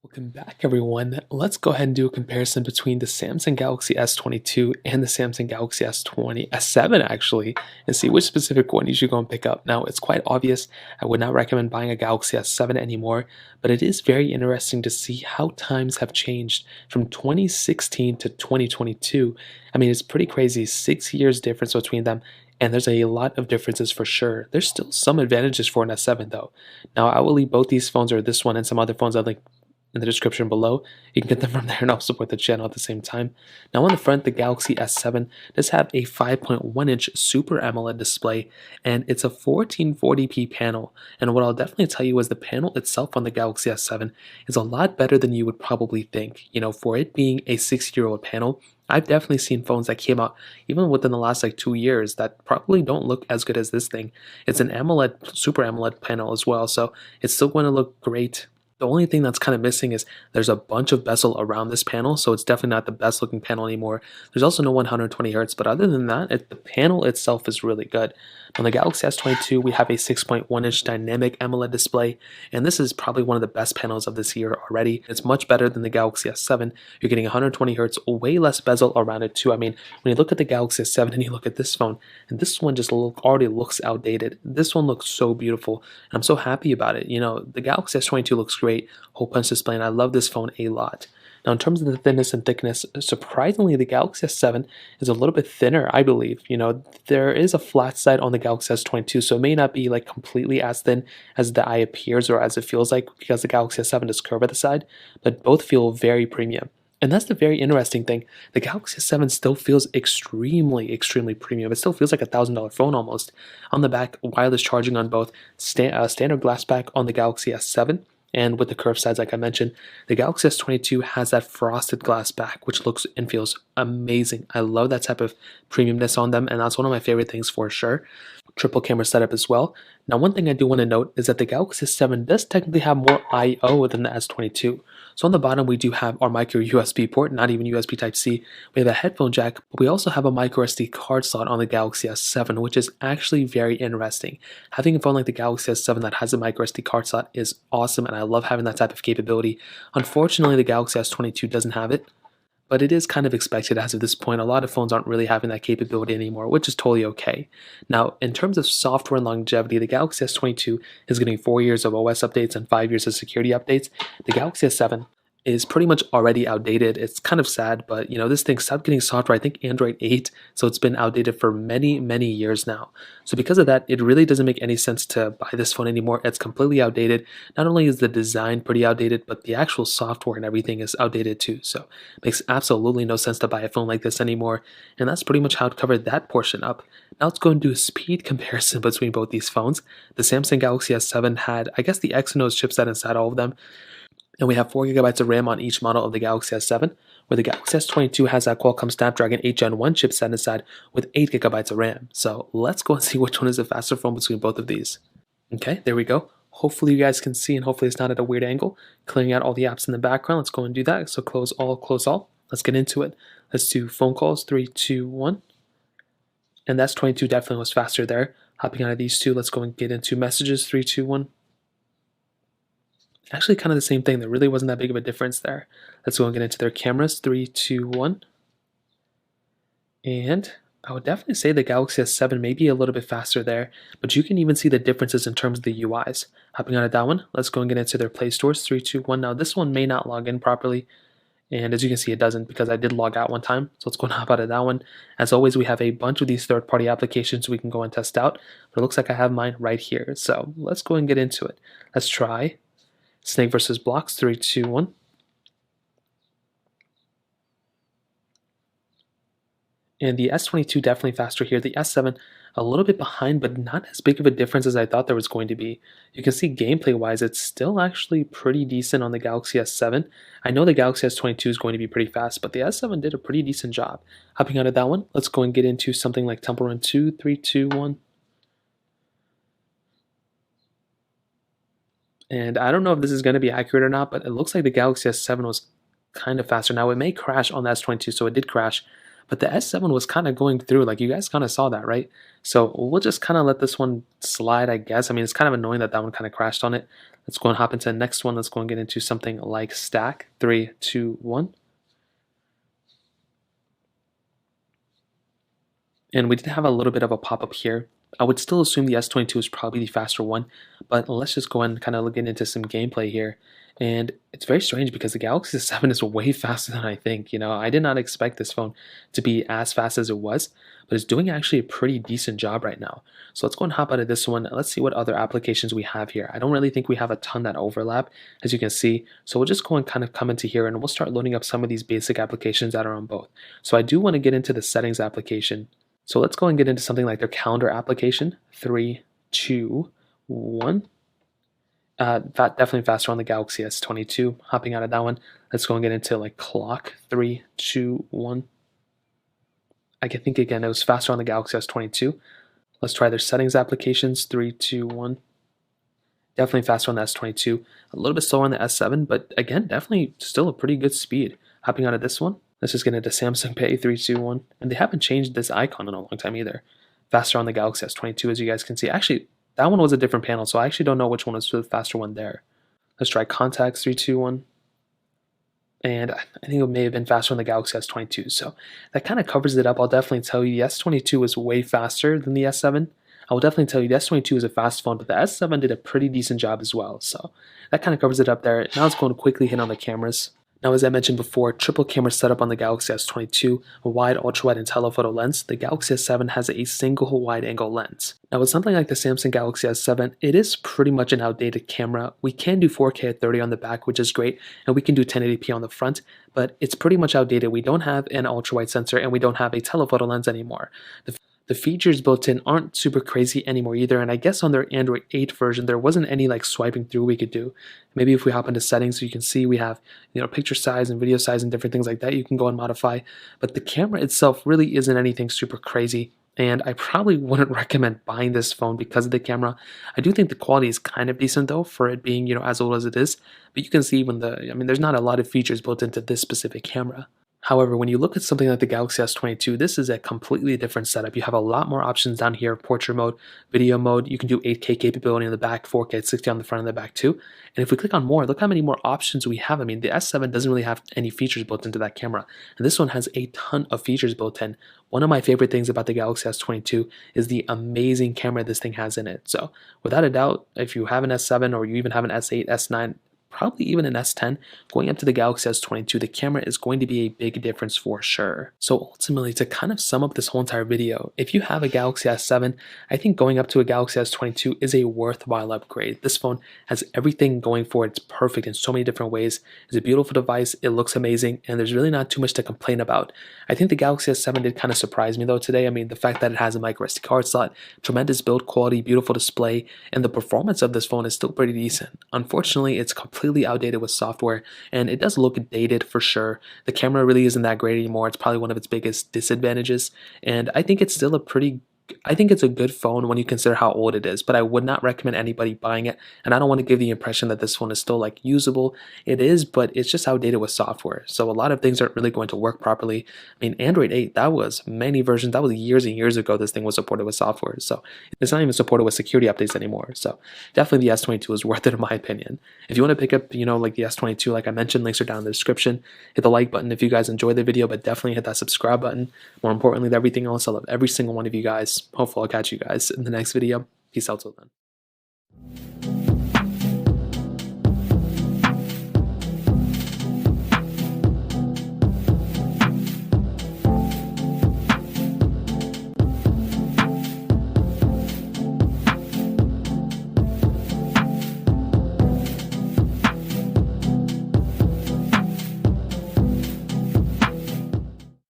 Welcome back, everyone. Let's go ahead and do a comparison between the Samsung Galaxy S22 and the Samsung Galaxy S7 actually, and see which specific one you should go and pick up. Now, it's quite obvious I would not recommend buying a Galaxy S7 anymore, but it is very interesting to see how times have changed from 2016 to 2022. I mean, it's pretty crazy, 6 years difference between them. And there's a lot of differences for sure. There's still some advantages for an S7 though. Now, I will leave both these phones or this one and some other phones I'll link in the description below. You can get them from there and help support the channel at the same time. Now on the front, the Galaxy S7 does have a 5.1-inch Super AMOLED display, and it's a 1440p panel. And what I'll definitely tell you is the panel itself on the Galaxy S7 is a lot better than you would probably think. You know, for it being a 6-year-old panel, I've definitely seen phones that came out even within the last like 2 years that probably don't look as good as this thing. It's an AMOLED, Super AMOLED panel as well, so it's still going to look great. The only thing that's kind of missing is there's a bunch of bezel around this panel, so it's definitely not the best looking panel anymore. There's also no 120 Hz, but other than that, the panel itself is really good. On the Galaxy S22, we have a 6.1-inch dynamic AMOLED display, and this is probably one of the best panels of this year already. It's much better than the Galaxy S7. You're getting 120 Hz, way less bezel around it too. I mean, when you look at the Galaxy S7 and you look at this phone, and this one just already looks outdated. This one looks so beautiful, and I'm so happy about it. You know, the Galaxy S22 looks great, hole punch display, and I love this phone a lot. Now, in terms of the thinness and thickness, surprisingly, the Galaxy S7 is a little bit thinner, I believe. You know, there is a flat side on the Galaxy S22, so it may not be like completely as thin as the eye appears or as it feels like because the Galaxy S7 is curved at the side, but both feel very premium. And that's the very interesting thing. The Galaxy S7 still feels extremely premium. It still feels like $1,000 phone almost. On the back, wireless charging on both, standard glass back on the Galaxy S7, and with the curved sides, like I mentioned, the Galaxy S22 has that frosted glass back, which looks and feels amazing. I love that type of premiumness on them, and that's one of my favorite things for sure. Triple camera setup as well. Now, one thing I do want to note is that the Galaxy S7 does technically have more I/O than the S22. So on the bottom, we do have our micro USB port, not even USB Type-C. We have a headphone jack, but we also have a micro SD card slot on the Galaxy S7, which is actually very interesting. Having a phone like the Galaxy S7 that has a micro SD card slot is awesome, and I love having that type of capability. Unfortunately, the Galaxy S22 doesn't have it, but it is kind of expected as of this point. A lot of phones aren't really having that capability anymore, which is totally okay. Now, in terms of software and longevity, the Galaxy S22 is getting 4 years of OS updates and 5 years of security updates. The Galaxy S7 is pretty much already outdated. It's kind of sad, but you know, this thing stopped getting software, I think Android 8, so it's been outdated for many years now. So because of that, it really doesn't make any sense to buy this phone anymore. It's completely outdated. Not only is the design pretty outdated, but the actual software and everything is outdated too. So it makes absolutely no sense to buy a phone like this anymore. And that's pretty much how it covered that portion up. Now let's go and do a speed comparison between both these phones. The Samsung Galaxy S7 had, I guess, the Exynos chipset inside all of them, and we have 4 gigabytes of RAM on each model of the Galaxy S7, where the Galaxy S22 has that Qualcomm Snapdragon 8 Gen 1 chipset inside with 8 gigabytes of RAM. So let's go and see which one is the faster phone between both of these. Okay, there we go. Hopefully you guys can see, and hopefully it's not at a weird angle. Clearing out all the apps in the background. Let's go and do that. So close all, close all. Let's get into it. Let's do phone calls, 3, 2, 1. And that's 22 definitely was faster there. Hopping out of these two, let's go and get into messages, 3, 2, 1. Actually, kind of the same thing. There really wasn't that big of a difference there. Let's go and get into their cameras. 3, 2, 1. And I would definitely say the Galaxy S7 may be a little bit faster there, but you can even see the differences in terms of the UIs. Hopping out of that one, let's go and get into their Play Stores. 3, 2, 1. Now, this one may not log in properly. And as you can see, it doesn't because I did log out one time. So let's go and hop out of that one. As always, we have a bunch of these third-party applications we can go and test out. But it looks like I have mine right here. So let's go and get into it. Let's try Snake versus Blocks, 3, 2, 1. And the S22 definitely faster here. The S7 a little bit behind, but not as big of a difference as I thought there was going to be. You can see gameplay-wise, it's still actually pretty decent on the Galaxy S7. I know the Galaxy S22 is going to be pretty fast, but the S7 did a pretty decent job. Hopping out of that one, let's go and get into something like Temple Run 2, 3, 2, 1. And I don't know if this is going to be accurate or not, but it looks like the Galaxy S7 was kind of faster. Now, it may crash on the S22, so it did crash. but the S7 was kind of going through, like you guys kind of saw that, right? So we'll just kind of let this one slide, I guess. I mean, it's kind of annoying that that one kind of crashed on it. Let's go and hop into the next one. Let's go and get into something like stack. 3, 2, 1. And we did have a little bit of a pop-up here. I would still assume the S22 is probably the faster one, but let's just go and kind of get into some gameplay here. And it's very strange because the Galaxy S7 is way faster than I think. You know, I did not expect this phone to be as fast as it was, but it's doing actually a pretty decent job right now. So let's go and hop out of this one. Let's see what other applications we have here. I don't really think we have a ton that overlap, as you can see. So we'll just go and kind of come into here and we'll start loading up some of these basic applications that are on both. So I do want to get into the settings application. So let's go and get into something like their calendar application. 3, 2, 1. Definitely faster on the Galaxy S22. Hopping out of that one, let's go and get into like clock. 3, 2, 1. I can think again, it was faster on the Galaxy S22. Let's try their settings applications. 3, 2, 1. Definitely faster on the S22. A little bit slower on the S7, but again, definitely still a pretty good speed. Hopping out of this one. Let's just get into Samsung Pay. 3, 2, 1. And they haven't changed this icon in a long time either. Faster on the Galaxy S22, as you guys can see. Actually, that one was a different panel, so I actually don't know which one was the faster one there. Let's try contacts. 3, 2, 1. And I think it may have been faster on the Galaxy S22. So that kind of covers it up. I'll definitely tell you the S22 is way faster than the S7. I will definitely tell you the S22 is a fast phone, but the S7 did a pretty decent job as well. So that kind of covers it up there. Now let's go and quickly hit on the cameras. Now, as I mentioned before, triple camera setup on the Galaxy S22, a wide, ultra-wide, and telephoto lens. The Galaxy S7 has a single wide-angle lens. Now, with something like the Samsung Galaxy S7, it is pretty much an outdated camera. We can do 4K at 30 on the back, which is great, and we can do 1080p on the front, but it's pretty much outdated. We don't have an ultra-wide sensor, and we don't have a telephoto lens anymore. The features built in aren't super crazy anymore either, and I guess on their Android 8 version there wasn't any like swiping through we could do. Maybe if we hop into settings, you can see we have, you know, picture size and video size and different things like that you can go and modify, but the camera itself really isn't anything super crazy. And I probably wouldn't recommend buying this phone because of the camera. I do think the quality is kind of decent though, for it being, you know, as old as it is. But you can see when there's not a lot of features built into this specific camera. However, when you look at something like the Galaxy S22, this is a completely different setup. You have a lot more options down here: portrait mode, video mode. You can do 8K capability in the back, 4K at 60 on the front and the back too. And if we click on more, look how many more options we have. I mean, the S7 doesn't really have any features built into that camera, and this one has a ton of features built in. One of my favorite things about the Galaxy S22 is the amazing camera this thing has in it. So without a doubt, if you have an S7 or you even have an S8, S9, probably even an S10, going up to the Galaxy S22, the camera is going to be a big difference for sure. So ultimately, to kind of sum up this whole entire video, if you have a Galaxy S7, I think going up to a Galaxy S22 is a worthwhile upgrade. This phone has everything going for it. It's perfect in so many different ways. It's a beautiful device, it looks amazing, and there's really not too much to complain about. I think the Galaxy S7 did kind of surprise me though today. I mean, the fact that it has a micro SD card slot, tremendous build quality, beautiful display, and the performance of this phone is still pretty decent. Unfortunately, it's completely outdated with software, and it does look dated for sure. The camera really isn't that great anymore. It's probably one of its biggest disadvantages, and I think it's still I think it's a good phone when you consider how old it is, but I would not recommend anybody buying it, and I don't want to give the impression that this phone is still like usable. It is, but it's just outdated with software, so a lot of things aren't really going to work properly. I mean, Android 8, that was many versions, that was years and years ago this thing was supported with software, so it's not even supported with security updates anymore. So definitely the S22 is worth it in my opinion. If you want to pick up, you know, like the S22, like I mentioned, links are down in the description. Hit the like button if you guys enjoyed the video, but definitely hit that subscribe button. More importantly than everything else, I love every single one of you guys. Hopefully I'll catch you guys in the next video. Peace out till then.